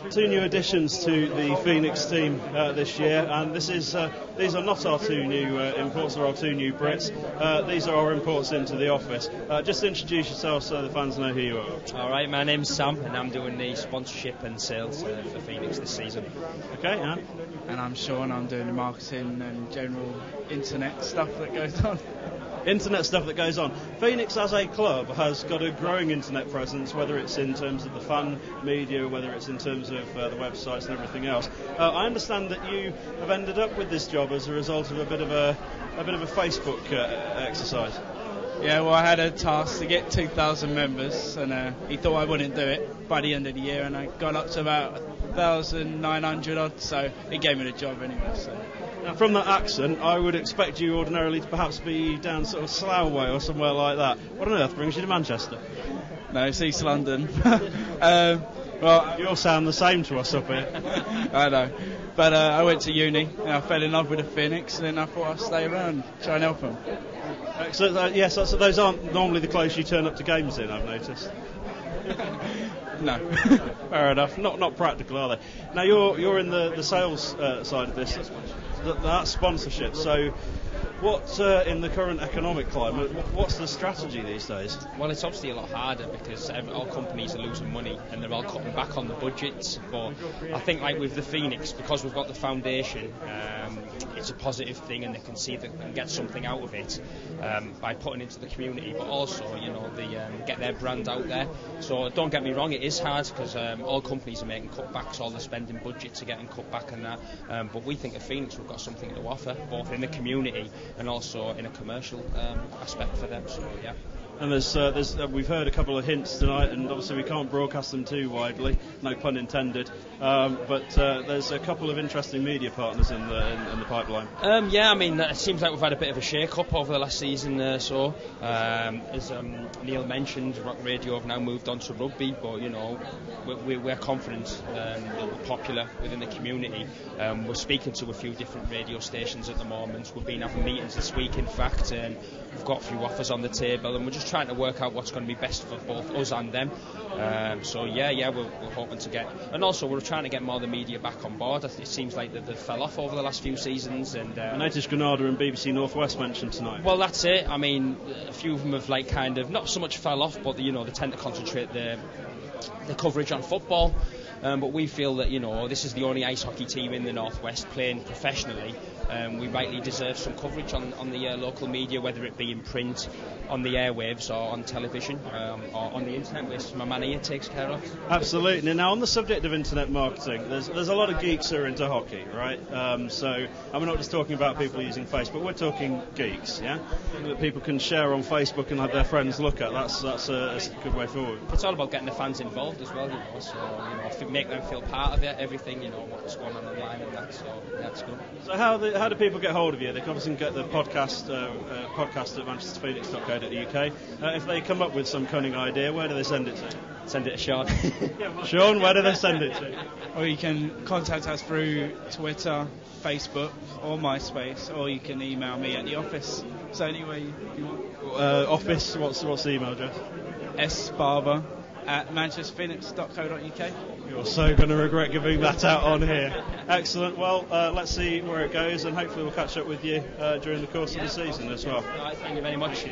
Two new additions to the Phoenix team this year, and these are not our two new imports, they're our two new Brits. These are our imports into the office. Just introduce yourself so the fans know who you are. Alright, my name's Sam and I'm doing the sponsorship and sales for Phoenix this season. Okay, and I'm Sean, I'm doing the marketing and general internet stuff that goes on. Internet stuff that goes on. Phoenix as a club has got a growing internet presence, whether it's in terms of the fan media, whether it's in terms of the websites and everything else. I understand that you have ended up with this job as a result of a bit of a Facebook exercise. Yeah, well, I had a task to get 2,000 members, and he thought I wouldn't do it by the end of the year, and I got up to about 1,900 odd, so he gave me the job anyway. So. Now, from that accent, I would expect you ordinarily to perhaps be down sort of Slough way or somewhere like that. What on earth brings you to Manchester? No, it's East London. Well, you all sound the same to us up here. I know. But I went to uni, and I fell in love with the Phoenix, and then I thought I'd stay around, try and help them. Excellent. Yes, so those aren't normally the clothes you turn up to games in, I've noticed. No. Fair enough. Not practical, are they? Now, you're in the sales side of this. That's sponsorship. So, what in the current economic climate, what's the strategy these days? Well, it's obviously a lot harder because all companies are losing money and they're all cutting back on the budgets. But I think, like with the Phoenix, because we've got the foundation, it's a positive thing, and they can see that they can get something out of it by putting into the community. But also, get their brand out there. So don't get me wrong, it is hard because all companies are making cutbacks, all the spending budgets are getting cut back and that. But we think at Phoenix we've got something to offer, both in the community and also in a commercial aspect for them. So yeah. And we've heard a couple of hints tonight, and obviously we can't broadcast them too widely, no pun intended. But there's a couple of interesting media partners in the pipeline. Yeah, I mean, it seems like we've had a bit of a shake-up over the last season or so. As Neil mentioned, rock radio have now moved on to rugby, but we're confident that we're popular within the community. We're speaking to a few different radio stations at the moment. We've been having meetings this week, in fact, and we've got a few offers on the table, and we're just trying to work out what's going to be best for both us and them. We're hoping to get, and also we're trying to get more of the media back on board. It seems like that they fell off over the last few seasons. And I noticed Granada and BBC Northwest mentioned tonight. Well, that's it. I mean, a few of them have kind of not so much fell off, but they tend to concentrate the coverage on football. But we feel that this is the only ice hockey team in the Northwest playing professionally. We rightly deserve some coverage on the local media, whether it be in print, on the airwaves, or on television, or on the internet, which my man here takes care of. Absolutely. Now, on the subject of internet marketing, there's a lot of geeks who are into hockey, right? So we're not just talking about people using Facebook, we're talking geeks, yeah? That people can share on Facebook and have their friends look at. That's a good way forward. It's all about getting the fans involved as well, so make them feel part of it, everything, what's going on online and that, so that's good. So how do people get hold of you? They can obviously get the podcast at manchesterphoenix.co.uk. If they come up with some cunning idea, where do they send it to? Send it to Sean. Sean, where do they send it to? Or you can contact us through Twitter, Facebook, or MySpace, or you can email me at the office. So anyway, you want. Office, what's the email address? sbarber at manchesterphoenix.co.uk. You're so going to regret giving that out on here. Excellent. Well, let's see where it goes, and hopefully we'll catch up with you during the course of the season as well. Thank you very much.